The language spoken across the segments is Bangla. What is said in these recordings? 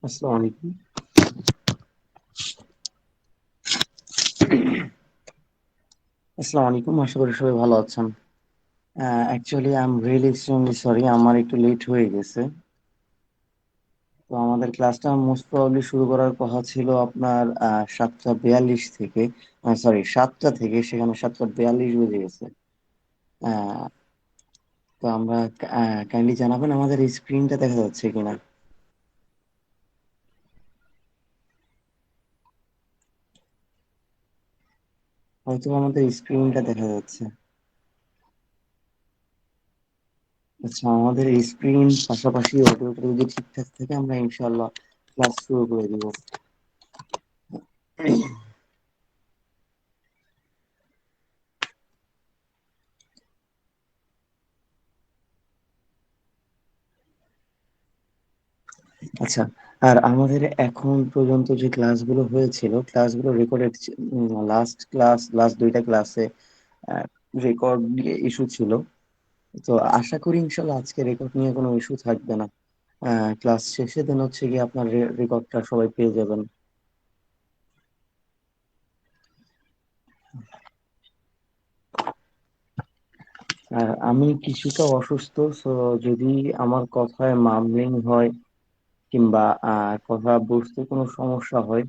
আসসালামু আলাইকুম। আসসালামু আলাইকুম। আশা করি সবাই ভালো আছেন। Actually I am really extremely sorry, আমার একটু লেট হয়ে গেছে। তো আমাদের ক্লাসটা মোস্ট প্রবাবলি শুরু করার কথা ছিল আপনার 7:42 থেকে, সরি 7টা থেকে, সেখানে 7:42 বেজে গেছে। আহ, তো আমরা কাইন্ডলি জানাবেন আমাদের স্ক্রিনটা দেখা যাচ্ছে কিনা। হয়তো আমাদের স্ক্রিনটা দেখা যাচ্ছে। আচ্ছা, আমাদের স্ক্রিন পাশাপাশি অডিওটা যদি ঠিকঠাক থাকে আমরা ইনশাআল্লাহ ক্লাস শুরু করে দিব। আচ্ছা, আর আমাদের এখন পর্যন্ত যে ক্লাসগুলো হয়েছিল, ক্লাসগুলো রেকর্ডেড। লাস্ট দুইটা ক্লাসে রেকর্ড নিয়ে ইস্যু ছিল। তো আশা করি ইনশাল্লাহ আজকে রেকর্ড নিয়ে কোনো ইস্যু থাকবে না। ক্লাস শেষে দেন হচ্ছে গিয়ে আপনার রেকর্ডটা সবাই পেয়ে যাবেন। আর আমি কিছুটা অসুস্থ, সো যদি আমার কথায় মামলিং হয় কিংবা কথা বুঝতে কোনো সমস্যা হয়,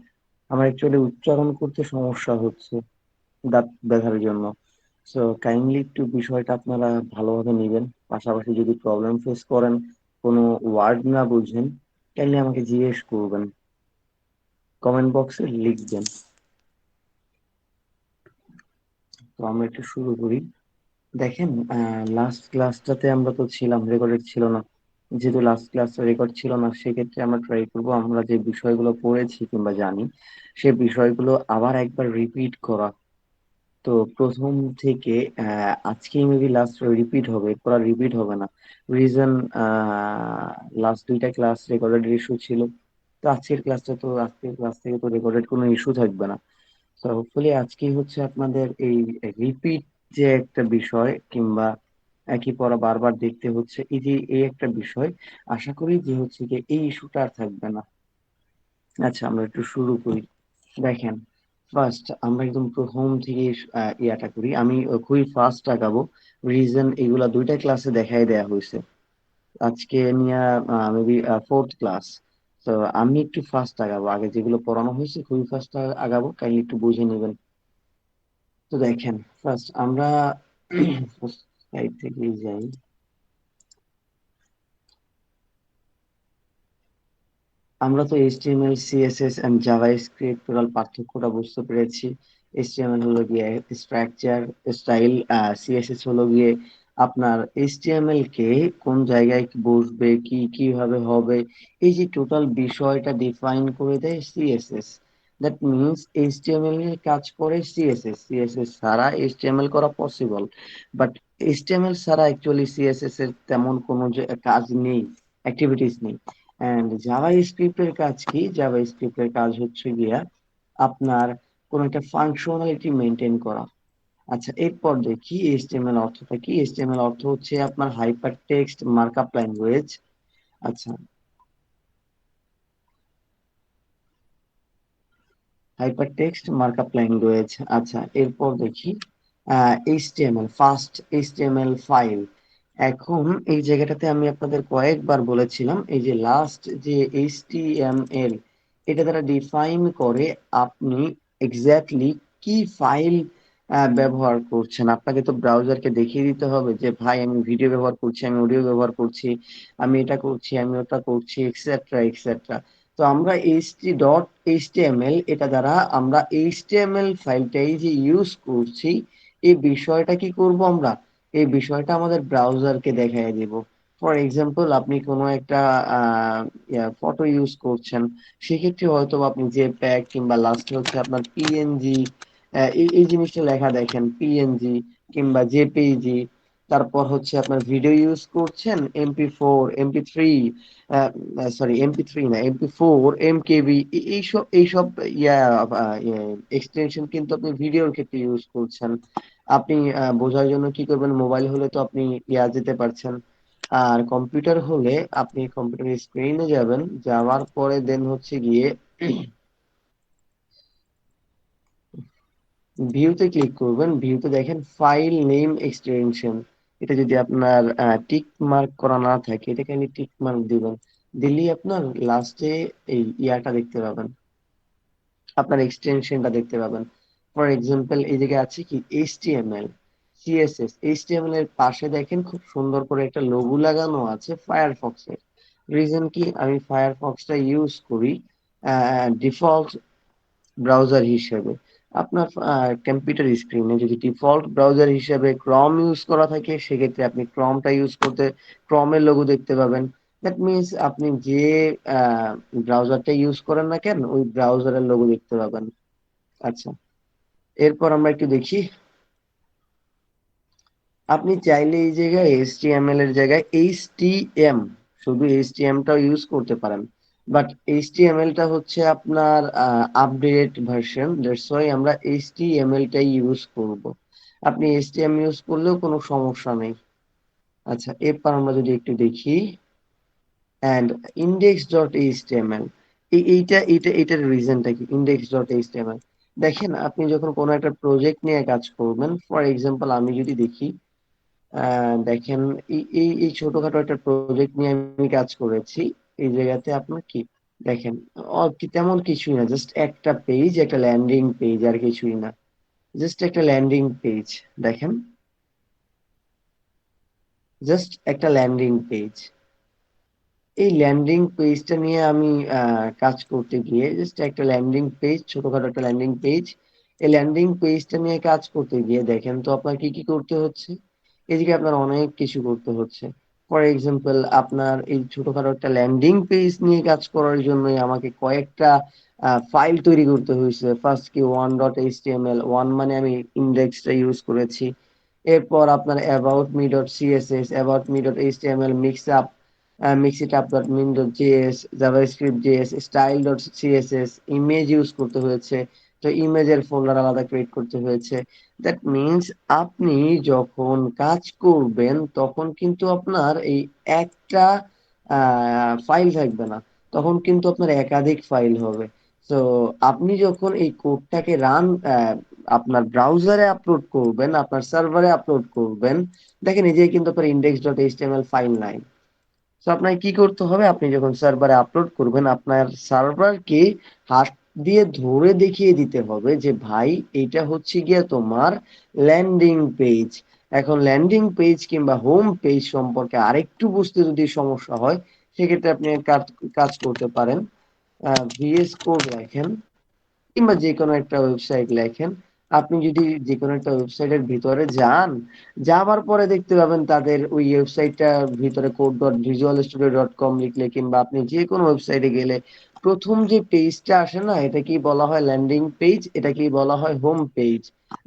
আমার অ্যাকচুয়ালি উচ্চারণ করতে সমস্যা হচ্ছে দাঁত ব্যথার জন্য। সো কাইন্ডলি একটু বিষয়টা আপনারা ভালোভাবে নেবেন। পাশাপাশি যদি প্রবলেম ফেস করেন, কোনো ওয়ার্ড না বুঝেন, কাইন্ডলি আমাকে জিজ্ঞেস করবেন, কমেন্ট বক্সে লিখবেন। তো আমরা একটু শুরু করি। দেখেন, লাস্ট ক্লাসটাতে আমরা তো ছিলাম, রেকর্ডেড ছিল না। যেহেতু লাস্ট ক্লাস রেকর্ড ছিল না, সেক্ষেত্রে আমরা ট্রাই করবো আমরা যে বিষয়গুলো পড়েছি কিংবা জানি, সে বিষয়গুলো আবার একবার রিপিট করা। তো প্রথম থেকে আজকেই মেবি লাস্ট রিপিট হবে, এরপর আর রিপিট হবে না। রিজন, লাস্ট দুইটা ক্লাস রেকর্ডেড ইস্যু ছিল। তো আজকের ক্লাস থেকে তো রেকর্ডেড কোনো ইস্যু থাকবে না। তো হোপফুলি আজকেই হচ্ছে আপনাদের এই রিপিট যে একটা বিষয় কিংবা একই পড়া বারবার দেখতে হচ্ছে, এই যে এই একটা বিষয়, আশা করি যে হচ্ছে যে এই ইস্যুটা আর থাকবে না। আচ্ছা, আমরা একটু শুরু করি। দেখেন, ফার্স্ট আমরা একদম প্রথম থেকে ইয়াটা করি। আমি খুবই ফার্স্ট আগাবো। রিজন এগুলা দুইটা ক্লাসে দেখাই দেয়া হয়েছে। আজকে নিয়ে মেবি ফোর্থ ক্লাস। তো আমি একটু ফার্স্ট আগাবো, আগে যেগুলো পড়ানো হয়েছে খুবই ফার্স্ট আগাবো, কাইন্ডলি একটু বুঝে নেবেন। তো দেখেন, ফার্স্ট আমরা সাইড থেকে যাই। আমরা তো HTML, CSS and JavaScript total পার্থক্যটা বুঝতে পেরেছি। এইচটিএমএল হলো গিয়ে স্ট্রাকচার, স্টাইল, সিএসএস হলো গিয়ে আপনার এইচটিএমএল কে কোন জায়গায় কি বসবে, কি কিভাবে হবে, এই যে টোটাল বিষয়টা ডিফাইন করে দেয় সিএসএস। দ্যাট মিনস এইচটিএমএল এর কাজ করে সিএসএস। সিএসএস ছাড়া এইচটিএমএল করা পসিবল, বাট এইচটিএমএল ছাড়া অ্যাকচুয়ালি সিএসএস এর তেমন কোনো কাজ নেই, অ্যাক্টিভিটিস নেই। এন্ড জাভা স্ক্রিপ্টের কাজ কি? জাভা স্ক্রিপ্টের কাজ হচ্ছে গিয়া আপনার কোন একটা ফাংশনালিটি মেনটেন করা। আচ্ছা, এরপর দেখি এইচটিএমএল অর্থটা কি। এইচটিএমএল অর্থ হচ্ছে আপনার হাইপার টেক্সট মার্কআপ ল্যাঙ্গুয়েজ। আচ্ছা, হাইপার টেক্সট মার্কআপ ল্যাঙ্গুয়েজ। আচ্ছা, এরপর দেখি এইচটিএমএল, ফাস্ট এইচটিএমএল ফাইল। এখন এই জায়গাটাতে আমি আপনাদের কয়েকবার বলেছিলাম, এই যে লাস্ট যে এইচটিএমএল, এটা দ্বারা ডিফাইন করে আপনি এক্স্যাক্টলি কি ফাইল ব্যবহার করছেন। আপনাকে তো ব্রাউজারকে দেখিয়ে দিতে হবে যে ভাই আমি ভিডিও ব্যবহার করছি, আমি অডিও ব্যবহার করছি, আমি এটা করছি, আমি ওটা করছি, এক্সেট্রা এক্সেট্রা। তো আমরা এইচটিএমএল, এটা দ্বারা আমরা এইচটিএমএল ফাইলটাই যে ইউজ করছি, এই বিষয়টা কি করব আমরা, এই বিষয়টা আমাদের ব্রাউজারকে দেখাই দিব। ফর এক্সাম্পল, আপনি কোনো একটা ফটো ইউজ করছেন, সেক্ষেত্রে হয়তো আপনি যে প্যাক কিংবা লাস্টে হচ্ছে আপনার পিএনজি, এই এই জিনিসটা লেখা দেখেন, পিএনজি কিংবা জেপিজি। তারপর হচ্ছে আপনার ভিডিও ইউজ করছেন, এমপি4, এমপি3, এমপি3 না, এমপি4, এমকেবি, এইসব ইয়া এক্সটেনশন কিন্তু আপনি ভিডিওর ক্ষেত্রে ইউজ করছেন। আপনি বোঝার জন্য কি করবেন, মোবাইল হলে তো আপনি যেতে পারছেন, আর কম্পিউটার হলে আপনি কম্পিউটার স্ক্রিনে যাবেন, যাওয়ার পরে দেন হচ্ছে গিয়ে ভিউতে ক্লিক করবেন। ভিউতে দেখেন ফাইল নেম এক্সটেনশন, এটা যদি আপনার টিক মার্ক করা না থাকে এটাকে আপনি টিক মার্ক দিবেন। দিলেই আপনার লাস্টে এই ইয়াটা দেখতে পাবেন, আপনার এক্সটেনশনটা দেখতে পাবেন। ফর এক্সাম্পল এই জায়গায় আছে কি এইচটিএমএল, সিএসএস। এইচটিএমএল এর পাশে দেখেন খুব সুন্দর করে একটা লোগো লাগানো আছে ফায়ারফক্স এর। রিজন কি, আমি ফায়ারফক্সটা ইউজ করি ডিফল্ট ব্রাউজার হিসেবে। আপনার কম্পিউটার স্ক্রিনে যদি ডিফল্ট ব্রাউজার হিসেবে ক্রম ইউজ করা থাকে সেক্ষেত্রে আপনি ক্রমটা ইউজ করতে ক্রমের লোগো দেখতে পাবেন। দ্যাট মিনস আপনি যে ব্রাউজারটা ইউজ করেন না কেন ওই ব্রাউজারের লোগো দেখতে পাবেন। আচ্ছা, এরপর আমরা একটু দেখি। আপনি চাইলে এই জায়গায় এইচটিএমএল এর জায়গায় এইচটিএম, শুধু এইচটিএমটাও ইউজ করতে পারেন। বাট এইচটিএমএল টা হচ্ছে আপনার আপডেট ভার্সন, দ্যাটস ওয়াই আমরা এইচটিএমএল টাই ইউজ করব। আপনি এইচটিএম ইউজ করলেও কোনো সমস্যা নেই। আচ্ছা, এরপর আমরা যদি একটু দেখি অ্যান্ড ইন্ডেক্স ডট এইচটিএমএল, এটার রিজনটা কি ইন্ডেক্স ডট এইচটিএমএল? দেখেন আপনি যখন কোনো একটা প্রজেক্ট নিয়ে কাজ করবেন, ফর এক্সাম্পল আমি যদি দেখি দেখেন এই ছোটখাটো একটা প্রজেক্ট নিয়ে আমি কাজ করেছি। এই জায়গাতে আপনার কি দেখেন তেমন কিছুই না, জাস্ট একটা পেজ, একটা ল্যান্ডিং পেজ, আর কিছুই না। জাস্ট একটা ল্যান্ডিং পেজ। দেখেন, জাস্ট একটা ল্যান্ডিং পেজ। এই ল্যান্ডিং পেজটা নিয়ে আমি কাজ করতে গিয়ে, জাস্ট একটা ল্যান্ডিং পেজ, ছোটখাটো একটা ল্যান্ডিং পেজ, এই ল্যান্ডিং পেজটা নিয়ে কাজ করতে গিয়ে দেখেন তো আপনার কি কি করতে হচ্ছে। এদিকে আপনার অনেক কিছু করতে হচ্ছে। ফর এক্সাম্পল আপনার এই ছোটখাটো একটা ল্যান্ডিং পেজ নিয়ে কাজ করার জন্যই আমাকে কয়েকটা ফাইল তৈরি করতে হয়েছে। ফার্স্ট কি ওয়ান ডট এইচটিএমএল, ওয়ান মানে আমি ইন্ডেক্সটা ইউজ করেছি। এরপর আপনার about me dot CSS, about me dot HTML, mix up mixitup.min.js, javascript.js, style.css, image use করতে হয়েছে। তো ইমেজের ফোল্ডার আলাদা ক্রিয়েট করতে হয়েছে। দ্যাট মিনস আপনি যখন কাজ করবেন তখন কিন্তু আপনার এই একটা ফাইল থাকবে না, তখন কিন্তু আপনার একাধিক ফাইল হবে। তো আপনি যখন এই কোডটাকে আপনার ব্রাউজারে আপলোড করবেন, আপনার সার্ভারে আপলোড করবেন, দেখেন এই যে কিন্তু আপনার index.html ফাইল নাই। তো আপনাকে কি করতে হবে, আপনি যখন সার্ভারে আপলোড করবেন আপনার সার্ভারকে হাত দিয়ে ধরে দেখিয়ে দিতে হবে যে ভাই এটা হচ্ছে গিয়ে তোমার ল্যান্ডিং পেজ। এখন ল্যান্ডিং পেজ কিংবা হোম পেজ সম্পর্কে আরেকটু বুঝতে যদি সমস্যা হয় সেক্ষেত্রে আপনি এক কাজ কাজ করতে পারেন, ভিএস কোড লেখেন কিংবা যে কোনো একটা ওয়েবসাইট লেখেন। আপনি যদি যে কোনো একটা ওয়েবসাইটের ভিতরে যান, যাওয়ার পরে দেখতে পাবেন তাদের ওই ওয়েবসাইটটার ভিতরে code.visualstudio.com লিখলে কিংবা আপনি যে কোনো ওয়েবসাইটে গেলে প্রথম যে পেজটা আসে না, এটা কি বলা হয় ল্যান্ডিং পেজ, এটা কি বলা হয় হোম পেজ।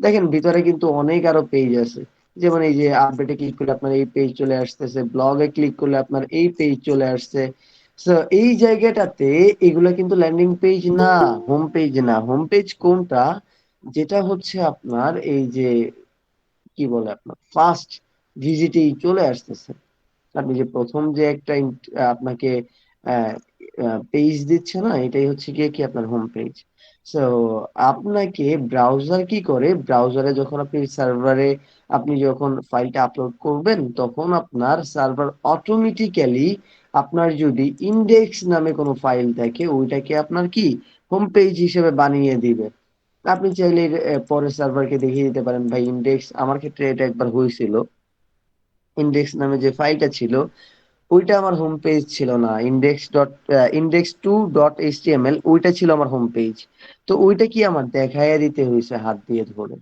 দেখেন ভিতরে কিন্তু অনেক আরো পেজ আছে, যেমন এই যে আপডেটে ক্লিক করলে আপনার এই পেজ চলে আসতেছে, ব্লগে ক্লিক করলে আপনার এই পেজ চলে আসছে। সো এই জায়গাটাতে এগুলো কিন্তু ল্যান্ডিং পেজ না, হোম পেজ না। হোম পেজ কোনটা, যেটা হচ্ছে আপনার এই যে কি বলে আপনার ফার্স্ট ভিজিটেই চলে আসতেছে। আপনি যে প্রথম যে একটা আপনাকে পেজ দিচ্ছে না, এটাই হচ্ছে গিয়ে কি আপনার হোম পেজ। সো আপনাকে ব্রাউজার কি করে, ব্রাউজারে যখন আপনি সার্ভারে আপনি যখন ফাইলটা আপলোড করবেন তখন আপনার সার্ভার অটোমেটিক্যালি আপনার যদি ইন্ডেক্স নামে কোনো ফাইল থাকে ওইটাকে আপনার কি হোম পেজ হিসেবে বানিয়ে দিবে। আপনি চাইলে পরে সার্ভারকে দেখিয়ে দিতে পারেন ভাই ইন্ডেক্স, আমার ক্ষেত্রে এটা একবার হয়েছিল, ইন্ডেক্স নামে যে ফাইলটা ছিল ওইটা আমার হোম পেজ ছিল না। index2.html ওইটা ছিল আমার হোম পেজ। তো ওইটা কি আমার দেখাইয়া দিতে হয়েছে হাত দিয়ে ধরে।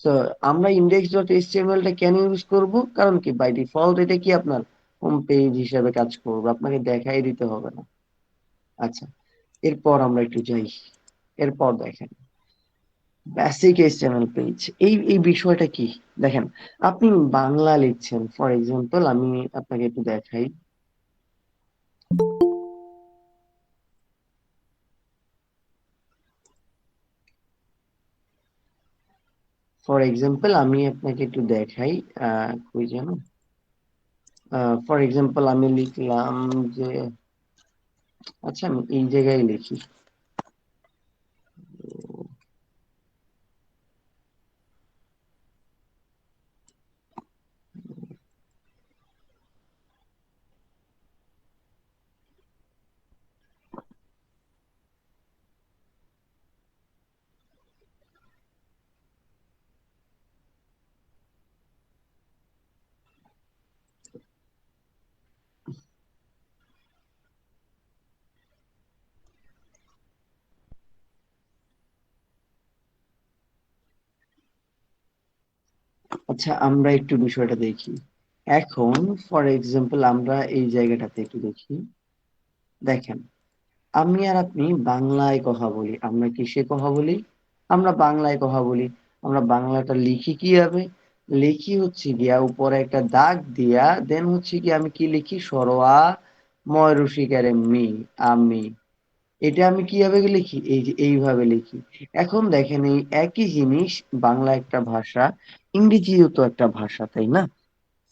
তো আমরা index.html টা কেন ইউজ করব, কারণ কি বাই ডিফল্ট এটা কি আপনার হোম পেজ হিসেবে কাজ করবে, আপনাকে দেখাই দিতে হবে না। আচ্ছা, এরপর আমরা একটু যাই। এরপর দেখেন বেসিক এইচটিএমএল পেজ, এই বিষয়টা কি। দেখেন আপনি বাংলা লিখছেন, ফর এক্সাম্পল আমি আপনাকে একটু দেখাই। ফর এক্সাম্পল আমি আপনাকে একটু দেখাই, কই যেন, ফর এক্সাম্পল আমি লিখলাম যে, আচ্ছা আমি এই জায়গায় লিখি। আচ্ছা আমরা একটু বিষয়টা দেখি। এখন ফর এক্সাম্পল আমরা এই জায়গাটাতে একটু দেখি। দেখেন, আমি আর আপনি বাংলায় কথা বলি, আমরা কিসে কথা বলি? আমরা বাংলায় কথা বলি। আমরা বাংলাটা লিখি কিভাবে? লিখি হচ্ছে গিয়া উপরে একটা দাগ দিয়া, দেন হচ্ছে কি আমি কি লিখি, সরোয়া ময় রসিকারে মি, আমি। এটা আমি কিভাবে লিখি, এই যে এইভাবে লিখি। এখন দেখেন এই একই জিনিস, বাংলা একটা ভাষা, ইংরেজিও তো একটা ভাষা, তাই না?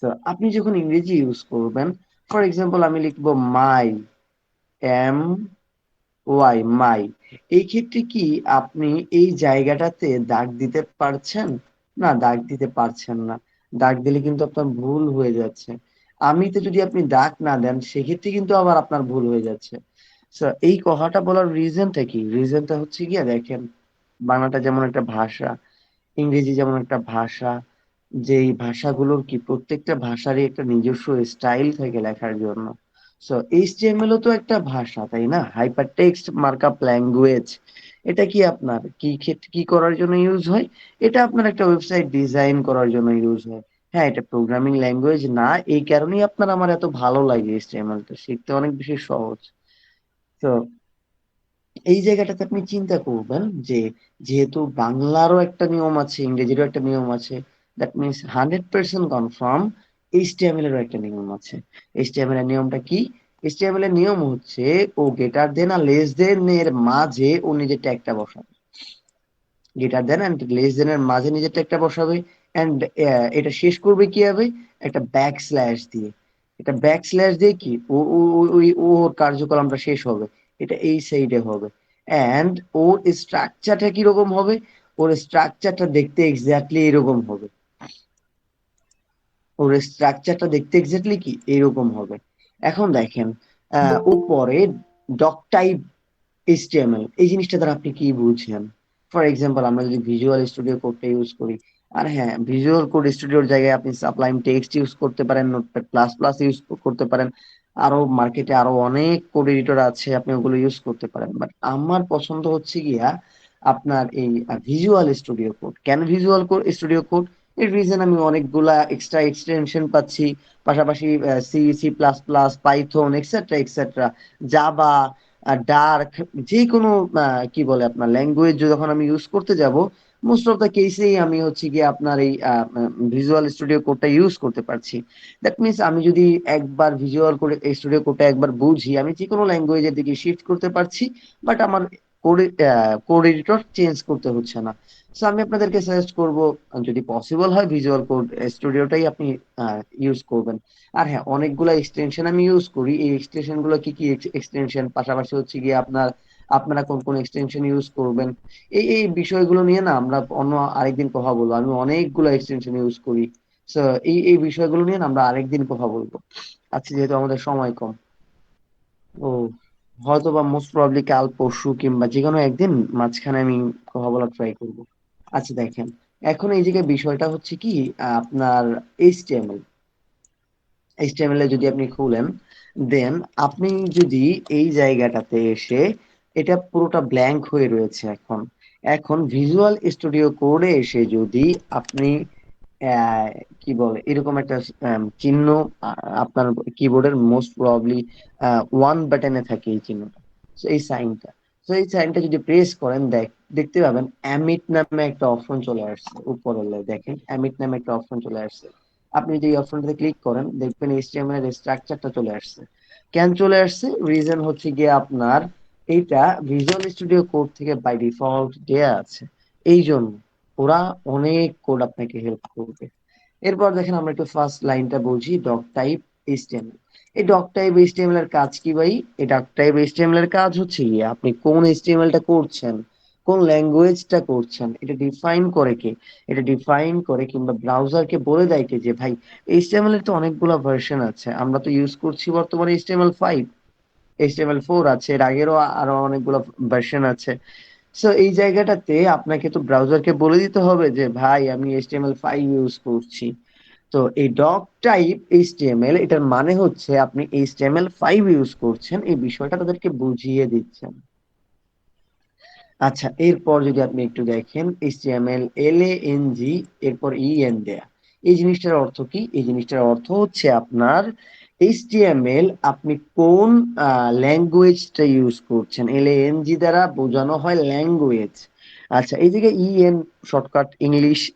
তো আপনি যখন ইংরেজি ইউজ করবেন, ফর এক্সাম্পল আমি লিখবো মাই, এম ওয়াই, মাই। এই ক্ষেত্রে কি আপনি এই জায়গাটাতে দাগ দিতে পারছেন? না, দাগ দিতে পারছেন না। দাগ দিলে কিন্তু আপনার ভুল হয়ে যাচ্ছে। আমিতে যদি আপনি দাগ না দেন, সেক্ষেত্রে কিন্তু আবার আপনার ভুল হয়ে যাচ্ছে। এই কথাটা বলার রিজনটা কি? রিজনটা হচ্ছে গিয়ে দেখেন, বাংলাটা যেমন একটা ভাষা, ইংরেজি যেমন একটা ভাষা, যেই ভাষাগুলোর কি প্রত্যেকটা ভাষারই একটা নিজস্ব স্টাইল থাকে লেখার জন্য। এইচটিএমএল ও তো একটা ভাষা, তাই না? Hyper text markup language. এটা কি আপনার কি ক্ষেত্রে কি করার জন্য ইউজ হয়? এটা আপনার একটা ওয়েবসাইট ডিজাইন করার জন্য ইউজ হয়। হ্যাঁ, এটা প্রোগ্রামিং ল্যাঙ্গুয়েজ না, এই কারণেই আপনার আমার এত ভালো লাগে এইচটিএমএল টা শিখতে, অনেক বেশি সহজ। তো এই জায়গাটাতে আপনি চিন্তা করবেন যে, যেহেতু বাংলারও একটা নিয়ম আছে, ইংরেজিরও একটা নিয়ম আছে, দ্যাট মিনস 100% কনফার্ম এইচটিএমএল এরও একটা নিয়ম আছে। এইচটিএমএল এর নিয়মটা কি? এইচটিএমএল এর নিয়ম হচ্ছে, ও গ্রেটার দেন আর লেস দেন এর মাঝে ও নিজের ট্যাগটা বসাবে। Greater than and less than এর মাঝে নিজের ট্যাগটা বসাবে। এন্ড এটা শেষ করবে কি হবে? একটা ব্যাক স্ল্যাশ দিয়ে। এটা ব্যাক স্ল্যাশ দিয়ে কি ওর কার্যক্রমটা শেষ হবে। এটা এই সাইডে হবে। এন্ড ওর স্ট্রাকচারটা কিরকম হবে? ওর স্ট্রাকচারটা দেখতে এক্স্যাক্টলি এরকম হবে। ওর স্ট্রাকচারটা দেখতে এক্স্যাক্টলি কি এরকম হবে। এখন দেখেন, উপরে ডক টাইপ এইচটিএমএল, এই জিনিসটা দ্বারা আপনি কি বুঝছেন? ফর এক্সাম্পল আমরা যদি ভিজুয়াল স্টুডিও কোডটা ইউজ করি, আর হ্যাঁ, ভিজুয়াল কোড স্টুডিওর জায়গায় আপনি সাবলাইম টেক্সট ইউজ করতে পারেন, নোটপ্যাড প্লাস প্লাস ইউজ করতে পারেন, আরো মার্কেটে আরো অনেক কোড এডিটর আছে, আপনি ওগুলো ইউজ করতে পারেন। বাট আমার পছন্দ হচ্ছে গিয়া আপনার এই ভিজুয়াল স্টুডিও কোড। কেন ভিজুয়াল স্টুডিও কোড? এর রিজন আমি অনেকগুলা এক্সট্রা এক্সটেনশন পাচ্ছি, পাশাপাশি C, C plus plus, Python, etcetera etcetera, Java, Dart, যে কোনো কি বলে আপনার ল্যাঙ্গুয়েজ যখন আমি ইউজ করতে যাব, মোস্ট অফ দ্য কেসেই আমি হচ্ছে গিয়ে আপনার এই ভিজুয়াল স্টুডিও কোডটা ইউজ করতে পারছি। দ্যাট মিনস আমি যদি একবার ভিজুয়াল কোড স্টুডিও কোডটা একবার বুঝি, আমি যে কোনো ল্যাঙ্গুয়েজের দিকে শিফট করতে পারছি। বাট আমার কোড কোড এডিটর চেঞ্জ করতে হচ্ছে না। আমি আপনাদেরকে সাজেস্ট করব, যদি পসিবল হয় ভিজুয়াল কোড স্টুডিওটাই আপনি ইউজ করবেন। আর হ্যাঁ, অনেকগুলো এক্সটেনশন আমি ইউজ করি। এই এক্সটেনশন গুলো কি কি এক্সটেনশন, পাশাপাশি হচ্ছে গিয়ে আপনারা কোন কোন এক্সটেনশন ইউজ করবেন, এই বিষয়গুলো নিয়ে না আমরা অন্য আরেকদিন কথা বলবো। আমি অনেকগুলো এক্সটেনশন ইউজ করি। সো এই বিষয়গুলো নিয়ে না আমরা আরেকদিন কথা বলবো। আচ্ছা, যেহেতু আমাদের সময় কম, ও হয়তো বা মোস্ট প্রবাবলি কাল পরশু কিংবা যে কোনো একদিন মাঝখানে আমি কথা বলার ট্রাই করব। আচ্ছা দেখেন, এখন এই জায়গায় বিষয়টা হচ্ছে কি, আপনার এইচটিএমএল, এইচটিএমএল এ যদি আপনি খুলেন, দেন আপনি যদি এই জায়গাটাতে এসে, এটা পুরোটা ব্ল্যাঙ্ক হয়ে রয়েছে এখন। এখন ভিজুয়াল স্টুডিও কোডে এসে যদি আপনি আহ, কি বলে এরকম একটা চিহ্ন, আপনার কিবোর্ডের মোস্ট প্রবাবলি ওয়ান বাটনে থাকে এই চিহ্নটা, এই সাইনটা। এই সাইনটা যদি প্রেস করেন, দেখতে পাবেন অ্যামিট নামে একটা অপশন চলে আসছে উপরে। দেখেন অ্যামিট নামে একটা অপশন চলে আসছে। আপনি যদি এই অপশনটাতে ক্লিক করেন, দেখবেন এইচটিএমএল এর স্ট্রাকচারটা চলে আসছে। কেন চলে আসছে? রিজন হচ্ছে গিয়ে আপনার এইটা ভিজুয়াল স্টুডিও কোড থেকে বাই ডিফল্ট দেয়া আছে, এই জন্য ওরা অনেক কোড আপনাকে হেল্প করবে। এরপর দেখেন আমরা একটু ফার্স্ট লাইনটা বুঝি, ডক টাইপ এইচটিএমএল। এই ডক টাইপ এইচটিএমএল এর কাজ কি ভাই? এই ডক টাইপ এইচটিএমএল এর কাজ হচ্ছে গিয়ে আপনি কোন এইচটিএমএল টা করছেন, কোন ল্যাঙ্গুয়েজটা করছেন, এটা ডিফাইন করে কে? এটা ডিফাইন করে কিংবা ব্রাউজারকে বলে দেয় কে যে ভাই এইচটিএমএল এর তো অনেকগুলো ভার্সন আছে, আমরা তো ইউজ করছি বর্তমানে এইচটিএমএল 5, এইচটিএমএল 4 আছে, এর আগেরও আরো অনেকগুলো ভার্সন আছে। সো এই জায়গাটাতে আপনাকে তো ব্রাউজারকে বলে দিতে হবে যে ভাই আমি এইচটিএমএল 5 ইউজ করছি। তো এই ডক টাইপ এইচটিএমএল এটার মানে হচ্ছে আপনি এইচটিএমএল 5 ইউজ করছেন, এই বিষয়টা তাদেরকে বুঝিয়ে দিচ্ছেন। আচ্ছা, এরপর যদি আপনি একটু দেখেন HTML LANG এরপর EN দেয়া, এই জিনিসটার অর্থ কি? এই জিনিসটার অর্থ হচ্ছে আপনার HTML আপনি কোন ল্যাঙ্গুয়েজটা ইউজ করছেন, LANG দ্বারা বোঝানো হয় ল্যাঙ্গুয়েজ। আচ্ছা, এই জায়গায় EN শর্টকাট,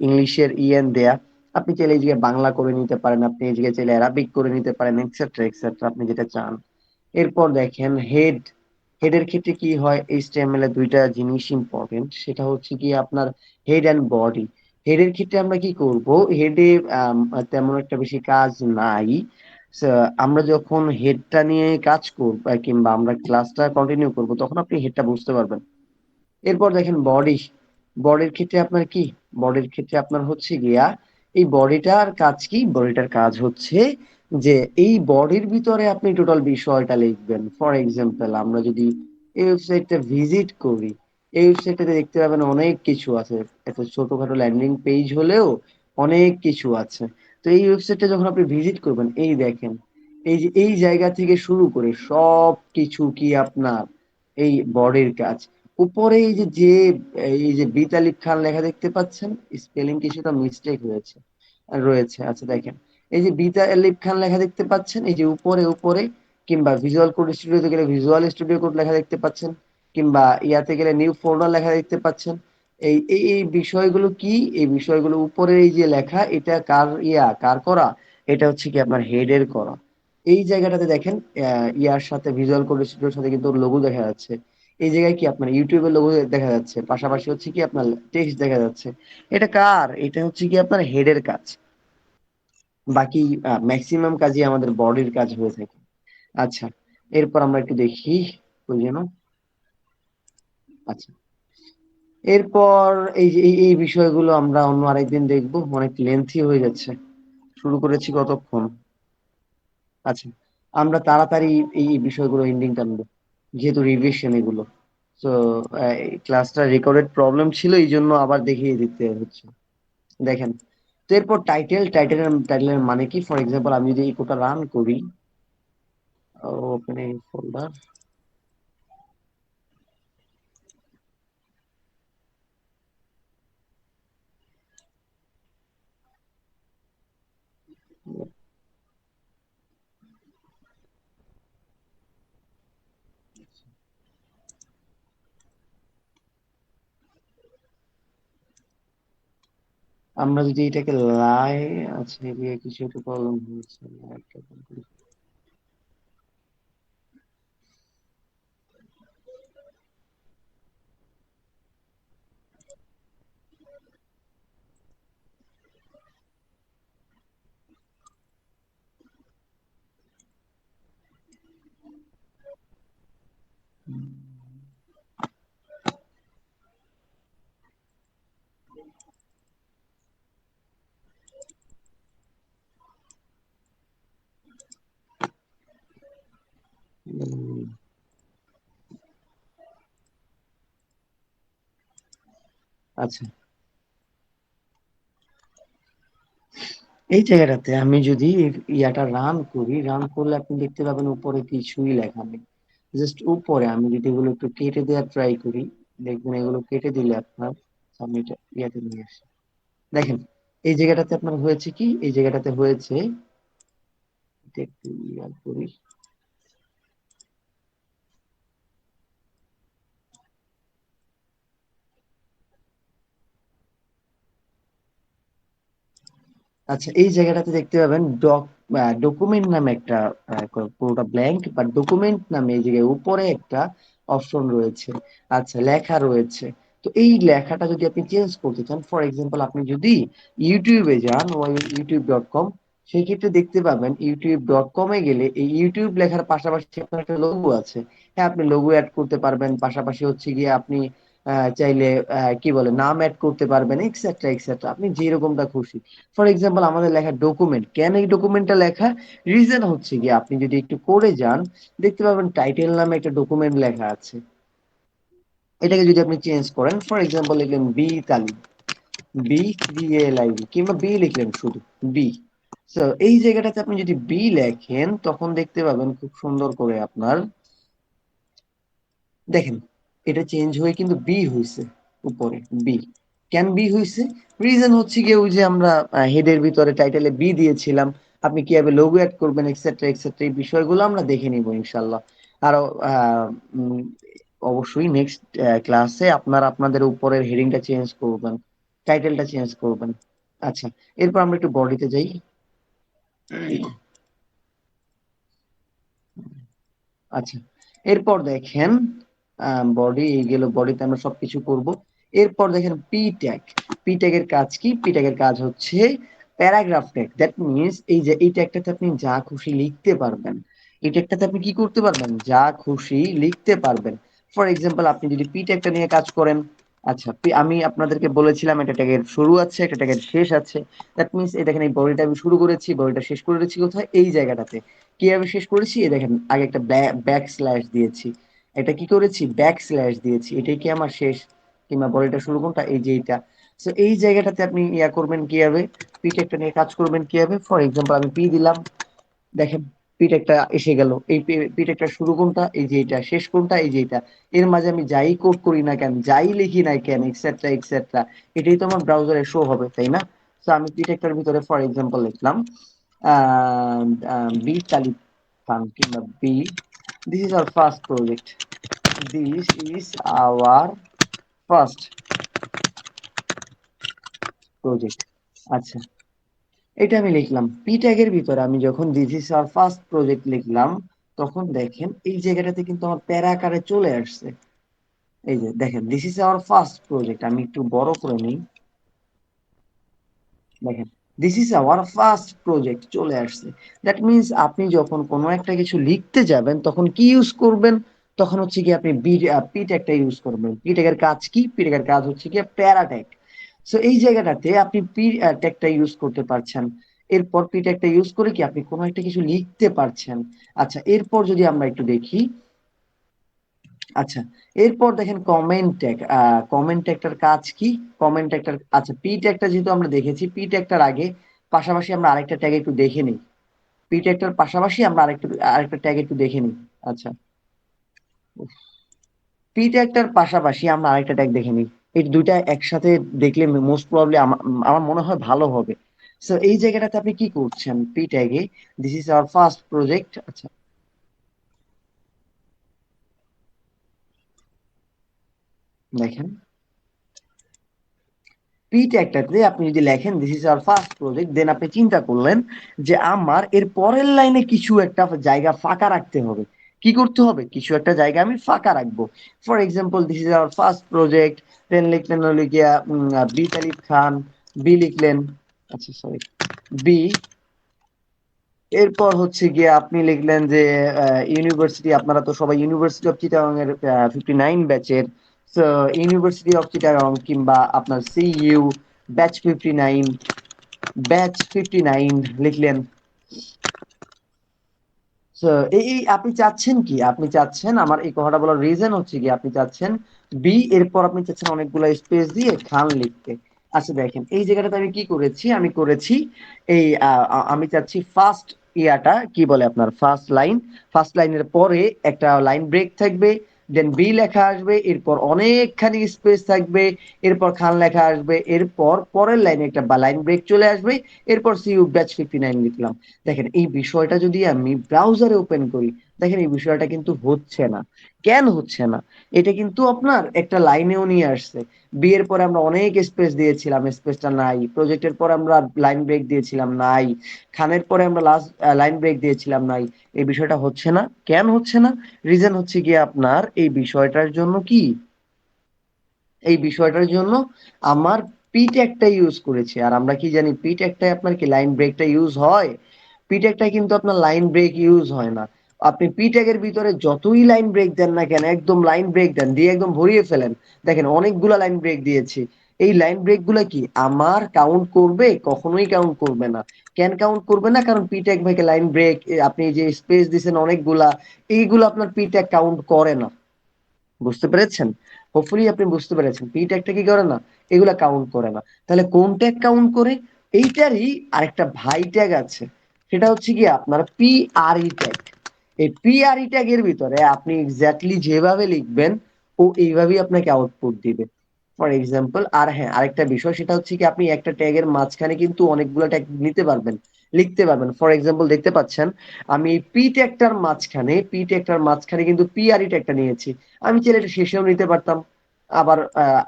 ইংলিশের EN দেয়া, আপনি চাইলে এই জায়গায় বাংলা করে নিতে পারেন, আপনি এই জায়গায় চাইলে অ্যারাবিক করে নিতে পারেন, এক্সেট্রা এক্সেট্রা, আপনি যেটা চান। এরপর দেখেন হেডের ক্ষেত্রে কি হয়? এইচটিএমএল এর দুইটা জিনিস ইম্পর্টেন্ট, সেটা হচ্ছে কি আপনার হেড অ্যান্ড বডি। হেডের ক্ষেত্রে আমরা কি করব? হেডে তেমন একটা বেশি কাজ নাই। So, আমরা যখন হেডটা নিয়ে কাজ করব কিংবা আমরা ক্লাসটা কন্টিনিউ করব তখন আপনি হেডটা বুঝতে পারবেন। এরপর দেখেন বডির ক্ষেত্রে আপনার কি? বডির ক্ষেত্রে আপনার হচ্ছে গিয়া এই বডিটার কাজ কি? বডিটার কাজ হচ্ছে যে এই বডির ভিতরে আপনি টোটাল বিষয়টা লিখবেন। ফর এক্সাম্পল আমরা যদি এই ওয়েবসাইটটা ভিজিট করি, এই ওয়েবসাইটটাতে দেখতে পাবেন অনেক কিছু আছে। একটা ছোটখাটো ল্যান্ডিং পেজ হলেও অনেক কিছু আছে। তো এই ওয়েবসাইটটা যখন আপনি ভিজিট করবেন, এই দেখেন এই যে এই জায়গা থেকে শুরু করে সব কিছু কি আপনার এই বডির কাজ। উপরে এই যে বিত আলিফ খান লেখা দেখতে পাচ্ছেন, স্পেলিং কিছুটা মিস্টেক রয়েছে। আচ্ছা দেখেন, এই যে বিত আলিফ খান লেখা দেখতে পাচ্ছেন, এই যে উপরে উপরে, কিংবা ভিজুয়াল কোড স্টুডিওতে গেলে ভিজুয়াল স্টুডিও কোড লেখা দেখতে পাচ্ছেন, কিংবা ইয়াতে গেলে নিউ ফোল্ডার লেখা দেখতে পাচ্ছেন। এই বিষয়গুলো কি? এই বিষয়গুলো উপরে এই যে লেখা, এটা কার করা? এটা হচ্ছে কি আপনার হেডের করা। এই জায়গাটাতে দেখেন ইয়ার সাথে ভিজুয়াল কোড স্টুডিওর সাথে কিন্তু লোগো দেখা যাচ্ছে। এই জায়গায় কি আপনার ইউটিউবের লোগো দেখা যাচ্ছে, পাশাপাশি হচ্ছে কি আপনার টেক্সট দেখা যাচ্ছে। এটা কার? এটা হচ্ছে কি আপনার হেডের কাজ। বাকি ম্যাক্সিমাম কাজই আমাদের বডির কাজ হয়ে থাকে। আচ্ছা, এরপর আমরা একটু দেখি ওই যেন। আচ্ছা, এরপর এই বিষয়গুলো আমরা অন্য আরেকদিন দেখবো, অনেক লেন্থি হয়ে যাচ্ছে, শুরু করেছি কতক্ষণ। আচ্ছা, আমরা তাড়াতাড়ি এই বিষয়গুলো এন্ডিং টানবো, যেহেতু রিভিশন এগুলো। তো ক্লাসটা রেকর্ডেড প্রবলেম ছিল, এই জন্য আবার দেখিয়ে দিতে হচ্ছে। দেখেন, তো এরপর টাইটেলের মানে কি? ফর এক্সাম্পল আমি যদি এই কোডটা রান করি, ওপেন এই ফোল্ডার, আমরা যদি এটাকে লাই, আচ্ছা এদিকে কিছু একটা প্রবলেম হয়েছে, একটা উম, আচ্ছা, এই জায়গাটাতে আমি যদি ইয়াটা রান করি, রান করলে আপনি দেখতে পাবেন উপরে কিছুই লেখা নেই। জাস্ট উপরে আমি যদি এগুলো একটু কেটে দেওয়ার ট্রাই করি, দেখবেন এগুলো কেটে দিলে আপনার, আমি এটা ইয়াতে নিয়ে আসি। দেখেন, এই জায়গাটাতে আপনার হয়েছে কি? এই জায়গাটাতে হয়েছে, এটা একটু ইয়ার করি। আচ্ছা, এই জায়গাটাতে দেখতে পাবেন ডকুমেন্ট নামে একটা পুরোটা ব্ল্যাঙ্ক, বাট ডকুমেন্ট নামে এই জায়গায় উপরে একটা অপশন রয়েছে। আচ্ছা, লেখা রয়েছে। তো এই লেখাটা যদি আপনি চেঞ্জ করতে চান, ফর এক্সাম্পল আপনি যদি ইউটিউবে যান, ইউটিউব.com, সেই ক্ষেত্রে দেখতে পাবেন youtube.com-এ গেলে এই ইউটিউব লেখার পাশাপাশি আপনার একটা লোগো আছে। হ্যাঁ, আপনি লোগো এড করতে পারবেন, পাশাপাশি হচ্ছে গিয়ে আপনি চাইলে কি বলে নাম এড করতে পারবেন, এক্সেট্রা এক্সেট্রা, আপনি যেরকমটা খুশি। ফর এক্সাম্পল আমাদের লেখা ডকুমেন্ট, কেন এই ডকুমেন্টটা লেখা, রিজন হচ্ছে গিয়ে আপনি যদি একটু করে যান দেখতে পাবেন টাইটেল নামে একটা ডকুমেন্ট লেখা আছে। এটাকে যদি আপনি চেঞ্জ করেন, ফর এক্সাম্পল লিখলেন বি তালিম, BALIB, কিংবা বি লিখলেন শুধু বি। সো এই জায়গাটাতে আপনি যদি বি লেখেন তখন দেখতে পাবেন খুব সুন্দর করে আপনার, দেখেন এটা চেঞ্জ হয়ে কিন্তু বি হয়েছে উপরে বি। কেন বি হয়েছে, রিজন হচ্ছে গিয়ে ওই যে আমরা হেডের ভিতরে টাইটেলে বি দিয়েছিলাম। আপনি কিভাবে লোগো অ্যাড করবেন এক্সেট্রা এক্সেট্রা, এই বিষয়গুলো আমরা দেখে নিব ইনশাল্লাহ। আরো উম, অবশ্যই নেক্সট ক্লাসে আপনারা আপনাদের উপরের হেডিংটা চেঞ্জ করবেন, টাইটেলটা চেঞ্জ করবেন। আচ্ছা, এরপর আমরা একটু বডিতে যাই। আচ্ছা, এরপর দেখেন বডি এই গেল, বডিতে আমরা সবকিছু করব। এরপর দেখেন পি ট্যাগ। পি ট্যাগের কাজ কি, পি ট্যাগের কাজ হচ্ছে প্যারাগ্রাফ ট্যাগ। দ্যাট মিনস এই যে এই ট্যাগটাতে আপনি যা খুশি লিখতে পারবেন, এই ট্যাগটাতে আপনি কি করতে পারবেন, যা খুশি লিখতে পারবেন। ফর এক্সাম্পল আপনি যদি পি ট্যাগটা নিয়ে কাজ করেন, আচ্ছা আমি আপনাদেরকে বলেছিলাম একটা ট্যাগের শুরু আছে, একটা ট্যাগের শেষ আছে। দ্যাট মিনস এই দেখেন এই বডিটা আমি শুরু করেছি, বডিটা শেষ করেছি কোথায়, এই জায়গাটাতে। কিভাবে শেষ করেছি, এই দেখেন আগে একটা ব্যাক স্ল্যাশ দিয়েছি, এটা কি করেছি, ব্যাক স্ল্যাশ দিয়েছি, এটাই কি আমার শেষ, কিংবা বডিটা শুরু কোনটা, এই যে এটা। সো এই জায়গাটাতে আপনি ইয়া করবেন কিভাবে, পি একটা নিয়ে কাজ করবেন কিভাবে। ফর এক্সাম্পল আমি পি দিলাম, দেখেন পিঠ একটা এসে গেল, এই পিঠ একটা শুরু কোনটা, এই যে এটা, শেষ কোনটা, এই যে এটা। এর মাঝে আমি যাই কোড করি না কেন, যাই লিখি না কেন, এক্সেট্রা এক্সেট্রা, এটাই তো আমার ব্রাউজারে শো হবে, তাই না? তো আমি পিঠ একটার ভিতরে ফর এক্সাম্পল লিখলাম বি তালিব খান, কিংবা B, this is our first project, this is our first project. আচ্ছা, এটা আমি লিখলাম পি ট্যাগের ভিতরে। আমি যখন this is our first project লিখলাম তখন দেখেন এই জায়গাটাতে কিন্তু আমার প্যারা আকারে চলে আসছে। এই যে দেখেন this is our first project, আমি একটু বড় করে নিই, দেখেন this is our first project চলে আসছে। দ্যাট মিনস আপনি যখন কোনো একটা কিছু লিখতে যাবেন তখন কি ইউজ করবেন, তখন হচ্ছে কি আপনি পি ট্যাগটা ইউজ করবেন। পি ট্যাগের কাজ কি, পি ট্যাগের কাজ হচ্ছে কি প্যারা ট্যাগ। সো এই জায়গাটাতে আপনি পি ট্যাগটা ইউজ করতে পারছেন। এরপর পি ট্যাগটা ইউজ করে কি আপনি কোনো একটা কিছু লিখতে পারছেন। আচ্ছা, এরপর যদি আমরা একটু দেখি, আচ্ছা এরপর দেখেন কমেন্ট ট্যাগ। কমেন্ট ট্যাগটার কাজ কি, কমেন্ট ট্যাগটার, আচ্ছা পি ট্যাগটা যেহেতু আমরা দেখেছি, পি ট্যাগটার আগে পাশাপাশি আমরা আরেকটা ট্যাগ একটু দেখে নিই। পি ট্যাগটার পাশাপাশি আমরা আরেকটা ট্যাগ একটু দেখে নিই। আচ্ছা, পি ট্যাগটার পাশাপাশি আমরা আরেকটা ট্যাগ দেখে নিই। এই দুইটা একসাথে দেখলে মোস্ট প্রবাবলি আমার মনে হয় ভালো হবে। সো এই জায়গাটাতে আপনি কি করছেন, পি ট্যাগে this is our first project. আচ্ছা, দেখেন পি ট্যাগটাতে আপনি যদি লেখেন this is our first project, then আপনি চিন্তা করলেন যে আমার এর পরের লাইনে কিছু একটা জায়গা ফাঁকা রাখতে হবে। কি করতে হবে, কিছু একটা জায়গা আমি ফাঁকা রাখবো। For example this is our first project, then লিখলেন হলো গিয়া বি তালিব খান, বি লিখলেন, আচ্ছা সরি বি। এরপর হচ্ছে গিয়ে আপনি লিখলেন যে ইউনিভার্সিটি, আপনারা তো সবাই ইউনিভার্সিটি অফ চিটাগং এর 59 ব্যাচের। তো ইউনিভার্সিটি অফ চিটাগং, কিংবা আপনার CU ব্যাচ 59, ব্যাচ 59 লিখলেন। So, এই আপনি চাচ্ছেন কি, আপনি চাচ্ছেন, আমার এই কথাটা বলার রিজন হচ্ছে কি আপনি চাচ্ছেন বি, এরপর আপনি চাচ্ছেন অনেকগুলো স্পেস দিয়ে খান লিখতে। আচ্ছা দেখেন এই জায়গাটাতে আমি কি করেছি, আমি করেছি এই আমি চাচ্ছি ফার্স্ট ইয়াটা কি বলে আপনার ফার্স্ট লাইন, ফার্স্ট লাইনের পরে একটা লাইন ব্রেক থাকবে, দেন বি লেখা আসবে, এরপর অনেকখানি স্পেস থাকবে, এরপর খান লেখা আসবে, এরপর পরের লাইনে একটা বা লাইন ব্রেক চলে আসবে, এরপর সিইউ ব্যাচ 59 লিখলাম। দেখেন এই বিষয়টা যদি আমি ব্রাউজারে ওপেন করি, দেখেন এই বিষয়টা কিন্তু হচ্ছে না। কেন হচ্ছে না, এটা কিন্তু আপনার একটা লাইনেও নিয়ে আসছে। বি এর পরে আমরা অনেক স্পেস দিয়েছিলাম, স্পেসটা নাই। প্রজেক্টের পর আমরা লাইন ব্রেক দিয়েছিলাম, নাই। খানের পরে আমরা লাস্ট লাইন ব্রেক দিয়েছিলাম, নাই। এই বিষয়টা হচ্ছে না, কেন হচ্ছে না, রিজন হচ্ছে গিয়ে আপনার এই বিষয়টার জন্য কি, এই বিষয়টার জন্য আমার পি ট্যাগটা ইউজ করেছি। আর আমরা কি জানি পি ট্যাগটাই আপনার কি লাইন ব্রেকটা ইউজ হয়। পি ট্যাগটা কিন্তু আপনার লাইন ব্রেক ইউজ হয় না। আপনি পি ট্যাগের ভিতরে যতই লাইন ব্রেক দেন না কেন, একদম লাইন ব্রেক দেন দিয়ে একদম ভরিয়ে ফেলেন, দেখেন অনেকগুলা লাইন ব্রেক দিয়েছি। এই লাইন ব্রেক গুলা কি আমার কাউন্ট করবে? কখনোই কাউন্ট করবে না। কেন কাউন্ট করবে না? কারণ পি ট্যাগ ভাইকে লাইন ব্রেক, আপনি যে স্পেস দিচ্ছেন অনেকগুলা, এইগুলো আপনার পি ট্যাগ কাউন্ট করে না। বুঝতে পেরেছেন? হোপফুলি আপনি বুঝতে পেরেছেন। পি ট্যাগটা কি করে না? এগুলা কাউন্ট করে না। তাহলে কোন ট্যাগ কাউন্ট করে? এইটারই আরেকটা ভাই ট্যাগ আছে। সেটা হচ্ছে কি আপনার পিআরই ট্যাগ। এই পিআরই ট্যাগের ভিতরে আপনি এক্স্যাক্টলি যেভাবে লিখবেন ও এইভাবেই আপনাকে আউটপুট দিবে। ফর এক্সাম্পল, আর হ্যাঁ, আরেকটা বিষয় সেটা হচ্ছে কি আপনি একটা ট্যাগের মাঝখানে কিন্তু অনেকগুলো ট্যাগ নিতে পারবেন, লিখতে পারবেন। ফর এক্সাম্পল দেখতে পাচ্ছেন আমি পি ট্যাগটার মাঝখানে কিন্তু পিআরই ট্যাগটা নিয়েছি। আমি চাইলে এটা শেষেও নিতে পারতাম, আবার